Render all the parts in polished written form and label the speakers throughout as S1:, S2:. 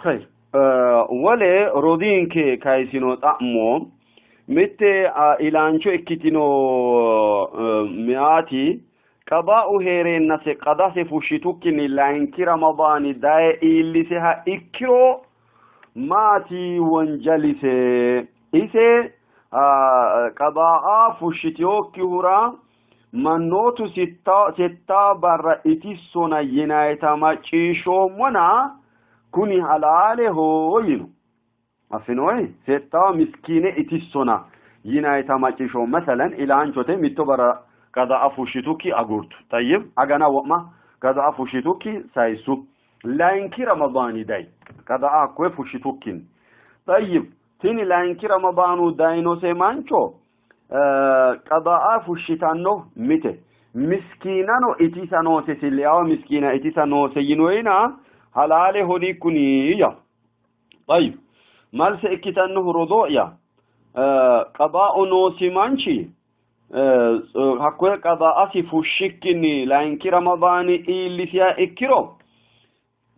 S1: خير ولا رودين كايسينو تأمو مت إلانشو إكتينو مئاتي قضاء هيرين نسي قضاء سفوشتوكين لانكي رمضان داي إلي سها إكرو ماتي وانجلسي إيسي قضاء فوشتوكي هورا منوتو ستا برا إتسونا ينايتا ما چيشو منا كوني حلاله هوينو أفنوي ستا مسكينة إتسونا ينايتا ما چيشو مثلا إلى أنشوتي متو برا قضاء فوشتوكي أغورت طيب أغانا وقما قضاء فوشتوكي سايسو لانكي رمضاني داي قضاء كوي فوشتوكين طيب تيني لانكي رمضانو داينو سيمانشو قضاء فوشتانو متى مسكينانو إتسانو سيسيلياو مسكينة إتسانو سينوينا حلاله هوني كوني طيب مال سيكتانو رضويا قضاء نو سيمانشي hakwe qada asifu shikkini lainki ramadani illisiya ikkiro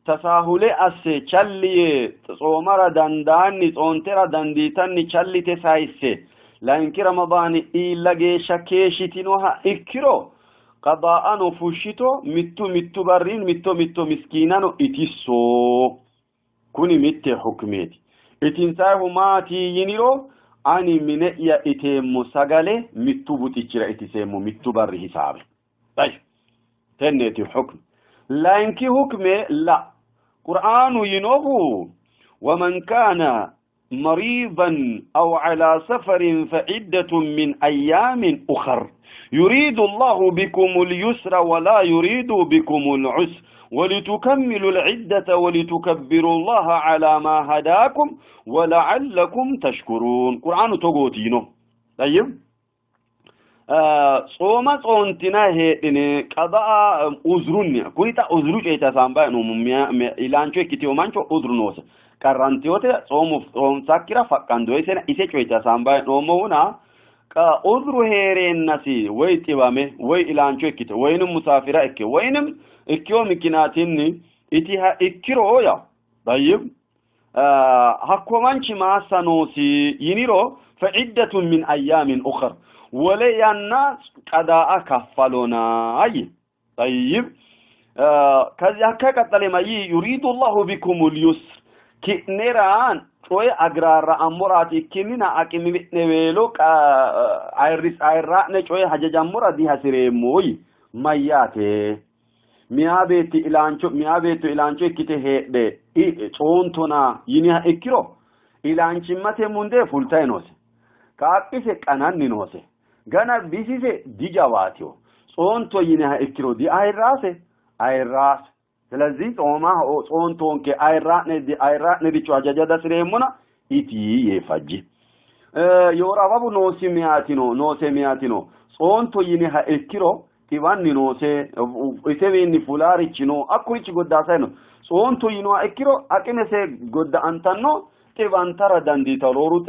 S1: tasahule asse challiye tsomara dandani tsontera danditanni challite saisse lainki ramadani illage shakeshitino ha ikkiro qada anu fushito mittu barrin mittu miskinano itisso kuni mitte hukmeti itinsahu mati yiniro ani mine ya itemu sagale mittu butichira itisemu mittu barri hisabe طيب تنتي حكم لا ينكي حكم لا قرآن ينوه ومن كان مريضا أو على سفر فعدة من أيام أخر يريد الله بكم اليسر ولا يريد بكم العسر ولتكملوا العدة ولتكبروا الله على ما هداكم ولعلكم تشكرون قرآن تقوتينه طيب صومت أنتنا هيدني قضاء أزرني كونيتا أزرو جيتا سامبا إلانشو كتيو مانشو أزرنوس كارانتيوتي صوم ساكرا فاكاندوي سنة إسي جيتا سامبا نومونا أزرو هيرين ناسي ويتيوامي وي إلانشو كتيو وينم مسافرة إكي وينم إكيو مكيناتيني إتيها إكيرو يا طيب حكومانشي ما سنوسي ينيرو فعدة من أيام أخر ولي الناس قضاء كفلونا أي طيب كذا كتلما يريد الله بكم اليسر كنيران شوي أجرار أموراتي كنينا أكمل نبيلو أيرس أيران شوي حاجة أموراتي هسيري موي ماياته ميابيتو إلانشو كته ده صونتنا ينها إكرو إلانشي مته منده فولتاينوس كابيسه كانان نوسه غنا بيسيسه ديجاواتيو صونتو ينها إكرو دي أيراس ስለዚህ ጾማ ጾንቶን አይራነ ዲቹ አጃጃዳ ስሬሙና ኢቲ የፋጂ የወራባቡ ኖሴሚያቲኖ ጾንቶ ይነሃ ኤኪሮ ቲባኒ ኖሴ ኢቴቤኒ ፉላሪቺኖ አኩሪቺ ጎዳሳይኖ ጾንቶ ይኖ ኤኪሮ አቂነሴ ጎዳ አንታኖ ቲባንታራ ዳንዲታ ሎሩት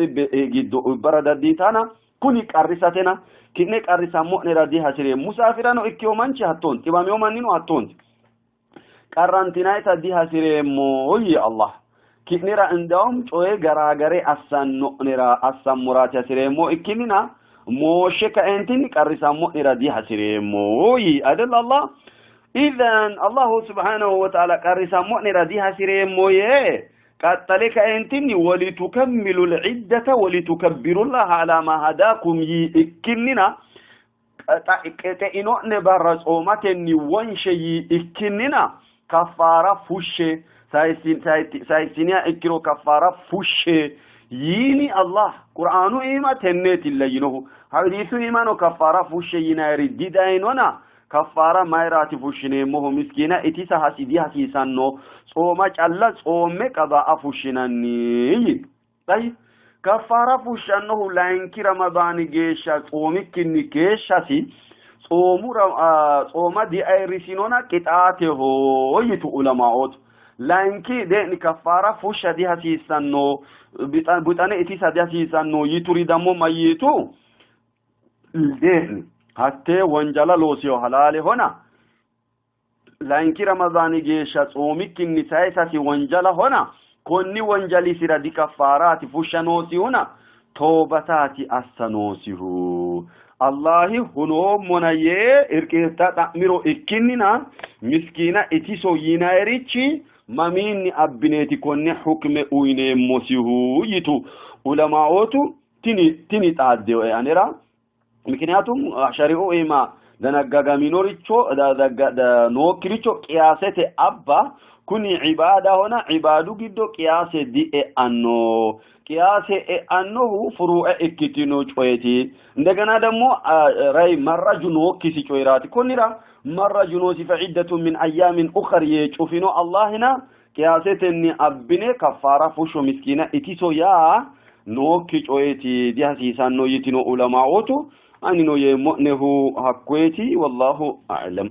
S1: ጊዶ በረዳዲታና ኩኒ ቀሪሳቴና ኪኔ ቀሪሳሞ ነራዲ ሐሲሬ ሙሳፊራኖ ኢኪዮ ማንቺ ሀቶን ቲባሚዮ ማኒኖ ሀቶን قرانتينايتا دي هاسيريمو وي الله كينيرا اندوم چوي غراغري اسانو نيرا اسامورات هاسيريمو اكينينا موشكا انتين قريسامو نيرا دي هاسيريمو وي ادل الله اذن الله سبحانه وتعالى قريسامو نيرا دي هاسيريمو يه قتلك انتين ولتكملوا العدة ولتكبروا الله على ما هداكم يي اكينينا تاينو نبرز اوماتني وانشي اكينينا كفارة فوشة سايسينيا اكرو كفارة فوشة يني الله قرآن إيما تنت الله ينه حديث إيمانو كفارة فوشة يناير ديداينونا كفارة مايرات فوشنه مه مسكينة اتيسا حسيدي حسيسانو صومك الله صومك قضاء فوشناني طيب كفارة فوشنه لانكي رمضان جيشا صومك كني كيشاسي صوما دي ايرسينونا قطعته هو يتو علماء لانكي دي كفارة فوشا دي حسيسانو بطانة اتيسا دي حسيسانو يتوري دمو ميتو دي حتى وانجالا لوسيو حلالي هنا لانكي رمضان جيشا صومك النساء ساسي وانجالا هنا كوني وانجلي سيرا دي كفارات فشنوسي هنا توبتاتي السنوسيه الله هنو منيه إركيتا تأميرو إكننا مسكينة إتيسو ينايريتشي مامين أبنيتي كوني حكم أويني موسيه يتو علماء تني تعديو يعني را مكنياتهم شريعو إيما دنقاقا مينوريتشو دا نوكريتشو قياسة أبا كوني عبادة هنا عبادو جدو قياسة دي أنو قياسة أنو فروع اكتنو چويتي ndagana دمو راي مرة جنو كيسي چويراتي كوني را مرة جنو فعدة من أيام أخر يچوفينو الله هنا قياسة اني أبني كفارة فشو مسكينة اتيسو يا نو كيچويتي دي حسيسان نو يتنو علماء أني نو يمؤنه حقويتي والله أعلم.